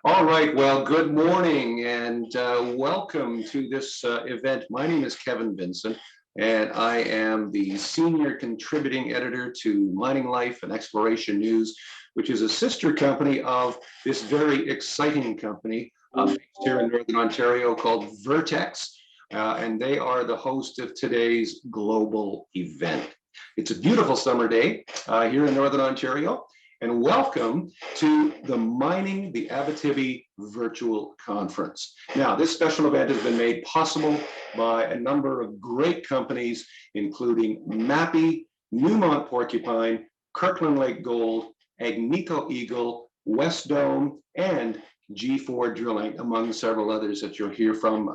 All right, well, good morning and welcome to this event. My name is Kevin Vincent, and I am the senior contributing editor to Mining Life and Exploration News, which is a sister company of this very exciting company based here in Northern Ontario called Vertex, and they are the host of today's global event. It's a beautiful summer day here in Northern Ontario. And welcome to the Mining the Abitibi Virtual Conference. Now, this special event has been made possible by a number of great companies, including Mappy, Newmont Porcupine, Kirkland Lake Gold, Agnico Eagle, West Dome, and G4 Drilling, among several others that you'll hear from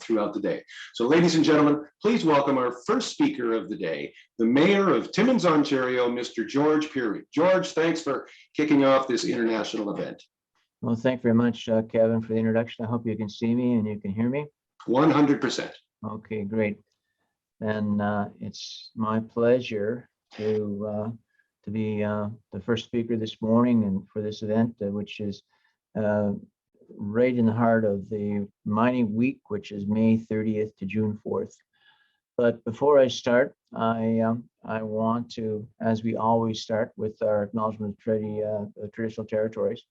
throughout the day. So ladies and gentlemen, please welcome our first speaker of the day, the Mayor of Timmins, Ontario, Mr. George Pirie. George, thanks for kicking off this international event. Well, thank you very much, Kevin, for the introduction. I hope you can see me and you can hear me. 100%. Okay, great. Then it's my pleasure to be the first speaker this morning and for this event, which is right in the heart of the mining week, which is May 30th to June 4th. But before I start, I want to, as we always start, with our acknowledgement of traditional territories,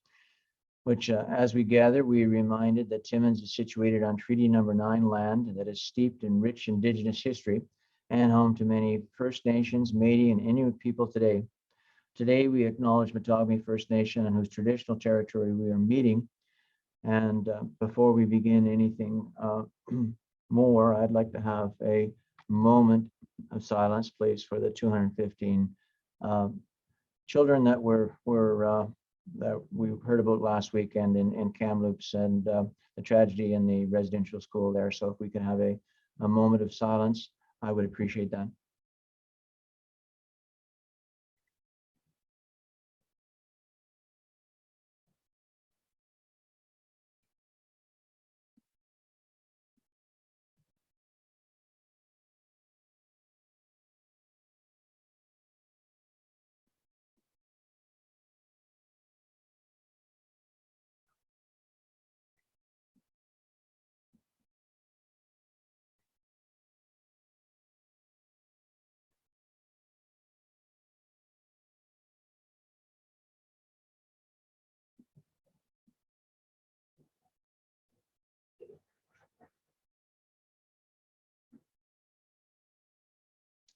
which as we gather, we are reminded that Timmins is situated on Treaty Number 9 land that is steeped in rich Indigenous history and home to many First Nations, Métis, and Inuit people today. Today, we acknowledge Matagami First Nation, on whose traditional territory we are meeting. And before we begin anything more, I'd like to have a moment of silence, please, for the 215 children that that we heard about last weekend in Kamloops, and the tragedy in the residential school there. So if we can have a moment of silence, I would appreciate that.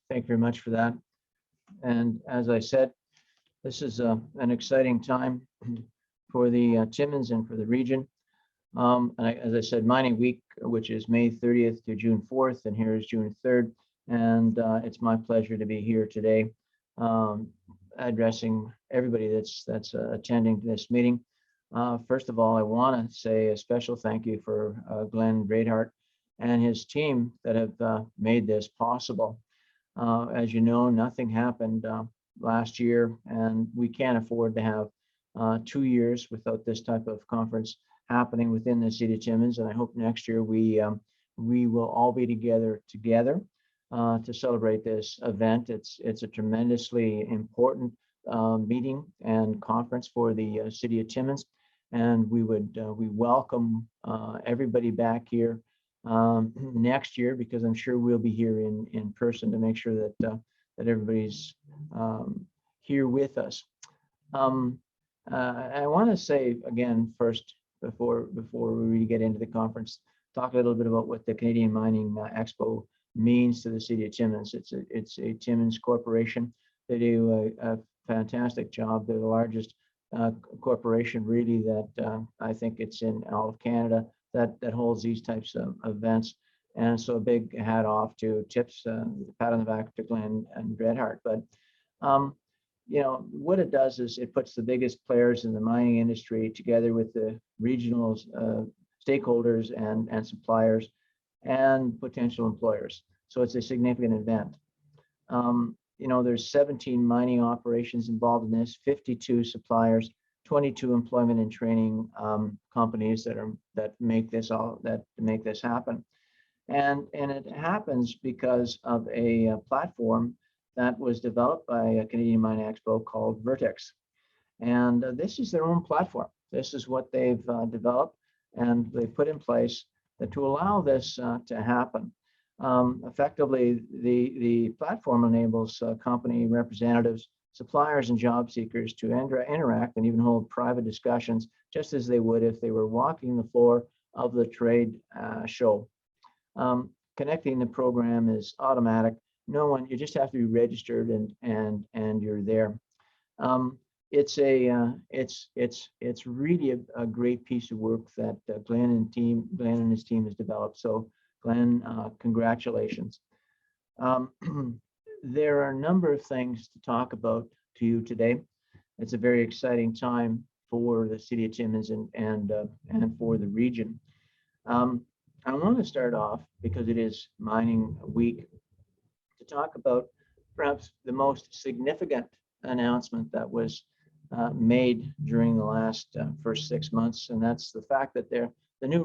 Thank you very much for that. And as I said, this is an exciting time for the Timmins and for the region. As I said, Mining Week, which is May 30th to June 4th, and here is June 3rd. And it's my pleasure to be here today addressing everybody that's attending this meeting. First of all, I want to say a special thank you for Glenn Greatheart and his team that have made this possible. As you know, nothing happened last year, and we can't afford to have 2 years without this type of conference happening within the city of Timmins. And I hope next year we will all be together to celebrate this event. It's a tremendously important meeting and conference for the city of Timmins, and we welcome everybody back here next year, because I'm sure we'll be here in person to make sure that everybody's here with us. I want to say again first, before we really get into the conference, talk a little bit about what the Canadian Mining Expo means to the city of Timmins. It's a Timmins corporation. They do a fantastic job. They're the largest corporation really that I think it's in all of Canada that holds these types of events. And so a big hat off to Tips, pat on the back to Glenn and Greatheart. But you know, what it does is it puts the biggest players in the mining industry together with the regional stakeholders and suppliers and potential employers. So it's a significant event. You know, there's 17 mining operations involved in this, 52 suppliers, 22 employment and training companies that make this happen. And it happens because of a platform that was developed by a Canadian Mining Expo called Vertex. And this is their own platform. This is what they've developed and they put in place that to allow this to happen. Effectively, the platform enables company representatives, suppliers, and job seekers to interact and even hold private discussions just as they would if they were walking the floor of the trade show. Connecting the program is automatic. No one, you just have to be registered and you're there. It's really a great piece of work that Glenn and his team has developed. So Glenn, congratulations. There are a number of things to talk about to you today. It's a very exciting time for the city of Timmins and for the region. I want to start off, because it is mining week, to talk about perhaps the most significant announcement that was made during the last first 6 months, and that's the fact that the new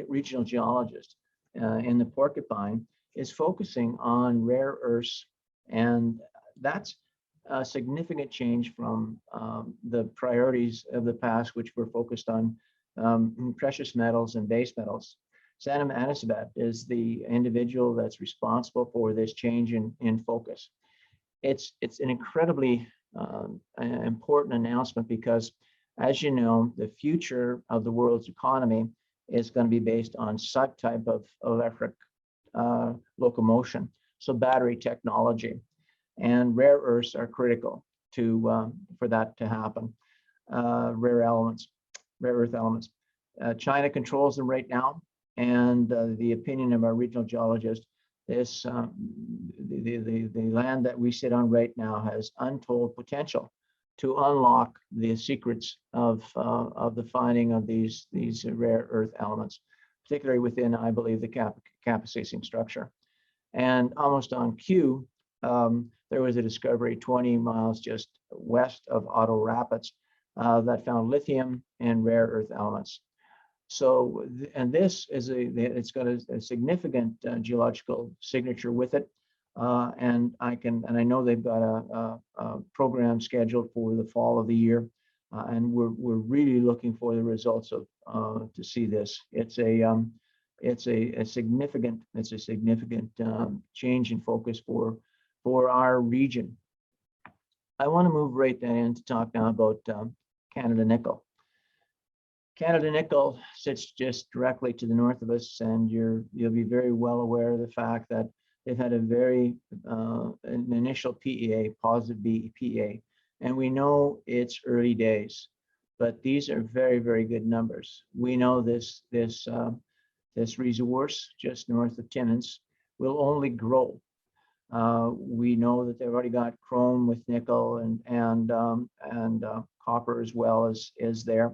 regional geologist in the Porcupine is focusing on rare earths, and that's a significant change from the priorities of the past, which were focused on precious metals and base metals. Sanam Anisabat is the individual that's responsible for this change in focus. It's an incredibly important announcement because, as you know, the future of the world's economy is going to be based on some type of electric locomotion, so battery technology, and rare earths are critical to for that to happen. Rare earth elements. China controls them right now, and the opinion of our regional geologist, this the land that we sit on right now has untold potential to unlock the secrets of the finding of these rare earth elements, particularly within, I believe, the capacitating structure. And almost on cue, there was a discovery 20 miles just west of Otto Rapids that found lithium and rare earth elements. So, and this is it's got a significant geological signature with it, and I know they've got a program scheduled for the fall of the year, and we're really looking for the results of to see this. It's a significant change in focus for our region. I want to move right then in to talk now about Canada Nickel. Canada Nickel sits just directly to the north of us, and you'll be very well aware of the fact that they've had a very an initial PEA, positive PEA, and we know it's early days, but these are very, very good numbers. We know this resource just north of Timmins will only grow. We know that they've already got chrome with nickel and copper as well as is there.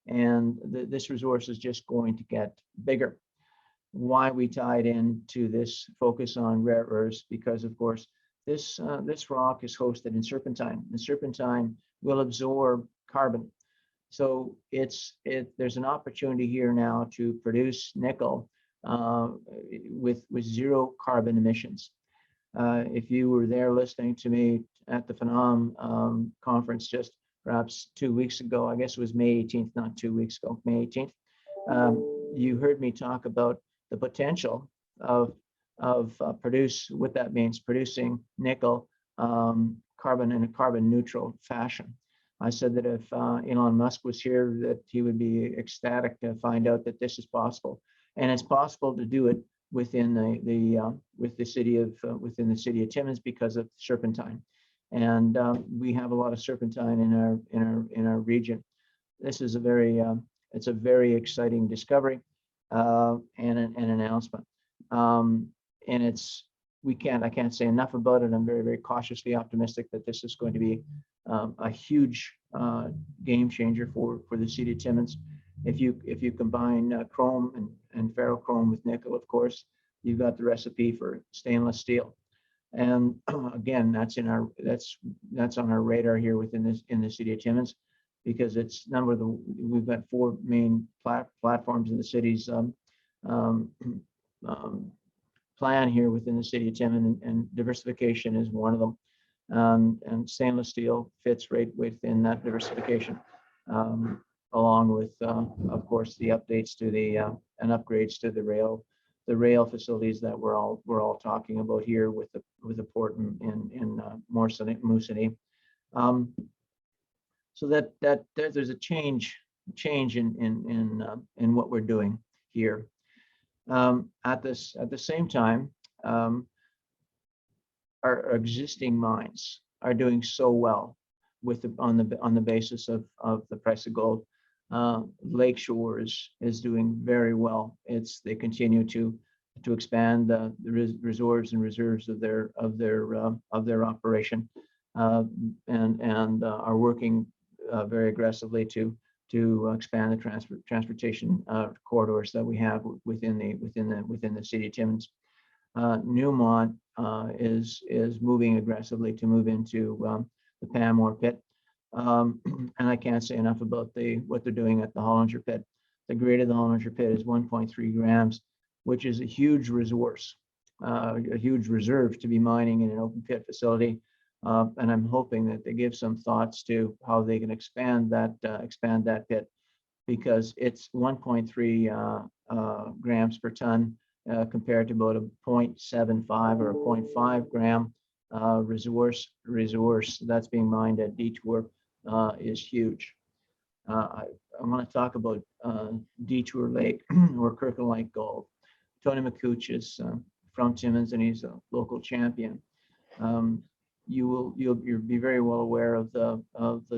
And this resource is just going to get bigger. Why we tied into this focus on rare earths, because of course this rock is hosted in serpentine, and serpentine will absorb carbon. So there's an opportunity here now to produce nickel with zero carbon emissions. If you were there listening to me at the Phenom conference just perhaps 2 weeks ago, I guess it was May 18th, not 2 weeks ago, May 18th, you heard me talk about the potential of what that means, producing nickel carbon in a carbon neutral fashion. I said that if Elon Musk was here, that he would be ecstatic to find out that this is possible, and it's possible to do it within the city of Timmins because of serpentine. And we have a lot of serpentine in our region. This is it's a very exciting discovery and an announcement. And I can't say enough about it. I'm very, very cautiously optimistic that this is going to be a huge game changer for the city of Timmins. If you combine chrome and ferrochrome with nickel, of course, you've got the recipe for stainless steel. And again, that's on our radar here in the city of Timmins, because we've got 4 main platforms in the city's plan here within the city of Timmins, and diversification is one of them. And stainless steel fits right within that diversification. along with, of course, the updates to the and upgrades to the rail facilities that we're all talking about here with the port in Moosonee. So that there's a change in what we're doing here. At the same time, our existing mines are doing so well on the basis of the price of gold. Lakeshore is doing very well. They continue to expand the reserves and reserves of their operation, and are working very aggressively to expand the transportation corridors that we have within the city of Timmins. Newmont is moving aggressively to move into the Pamour pit, and I can't say enough about what they're doing at the Hollinger pit. The grade of the Hollinger pit is 1.3 grams, which is a huge resource, a huge reserve to be mining in an open pit facility. And I'm hoping that they give some thoughts to how they can expand that pit, because it's 1.3 grams per ton compared to about a 0.75 or a 0.5 gram resource that's being mined at Detour is huge. I want to talk about Detour Lake or Kirkland Lake Gold. Tony McCooch is from Timmins, and he's a local champion. You'll be very well aware of the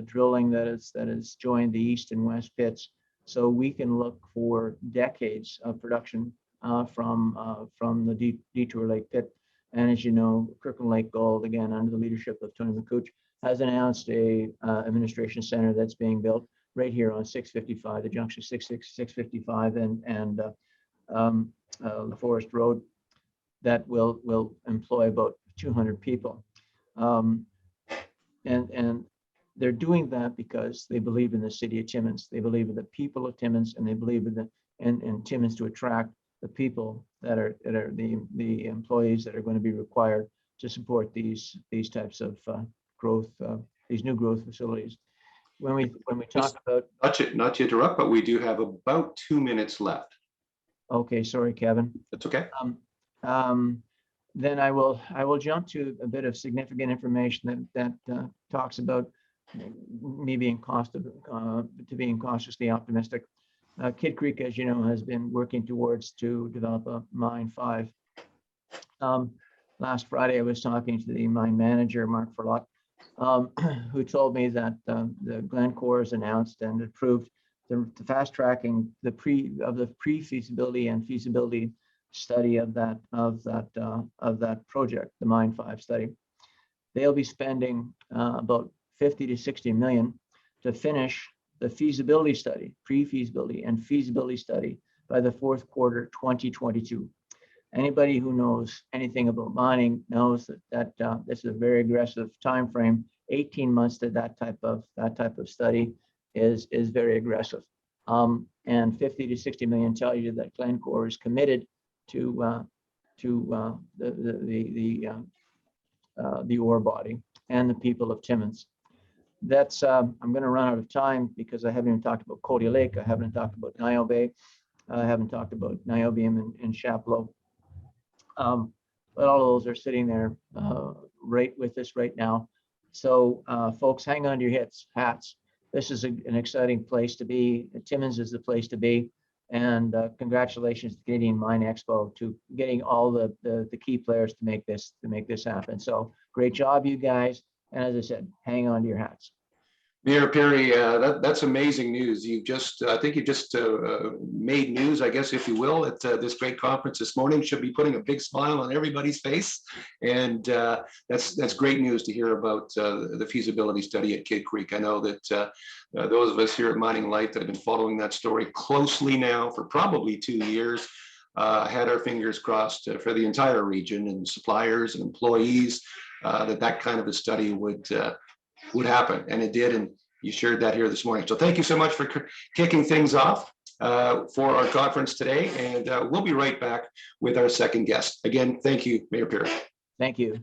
drilling that has joined the east and west pits, so we can look for decades of production from the Detour Lake pit. And as you know, Kirkland Lake Gold, again under the leadership of Tony McCooch, has announced a administration center that's being built right here on 655, the junction 655 and the Forest Road, that will employ about 200 people. And they're doing that because they believe in the city of Timmins. They believe in the people of Timmins, and they believe in Timmins to attract the people that are the employees that are going to be required to support these types of growth, these new growth facilities. When we talk about, not to interrupt, but we do have about 2 minutes left. Okay, sorry, Kevin. That's okay. Then I will jump to a bit of significant information that talks about me being cautiously optimistic. Kid Creek, as you know, has been working towards to develop a Mine 5. Last Friday, I was talking to the mine manager, Mark Ferlot, who told me that the Glencore has announced and approved the fast tracking the pre-feasibility and feasibility study of that project, the Mine 5 study. They'll be spending about 50 to 60 million to finish the feasibility study, pre-feasibility and feasibility study by the fourth quarter 2022. Anybody who knows anything about mining knows that this is a very aggressive time frame. 18 months to that type of study is very aggressive. And 50 to 60 million tell you that Glencore is committed to the ore body and the people of Timmins. That's I'm going to run out of time because I haven't even talked about Cody Lake. I haven't talked about Niobe. I haven't talked about Niobium and Chapleau. But all of those are sitting there right with us right now. So folks, hang on to your hats. This is an exciting place to be. Timmins is the place to be. And congratulations to Canadian Mine Expo to getting all the key players to make this happen. So great job, you guys. And as I said, hang on to your hats. Mayor Pirie, that's amazing news. I think you just made news, I guess, if you will, at this great conference this morning. Should be putting a big smile on everybody's face. And that's great news to hear about the feasibility study at Kid Creek. I know that those of us here at Mining Life that have been following that story closely now for probably 2 years had our fingers crossed for the entire region and suppliers and employees that kind of a study would happen, and it did, and you shared that here this morning. So thank you so much for kicking things off for our conference today, and we'll be right back with our second guest. Again, thank you, Mayor Pirie. Thank you.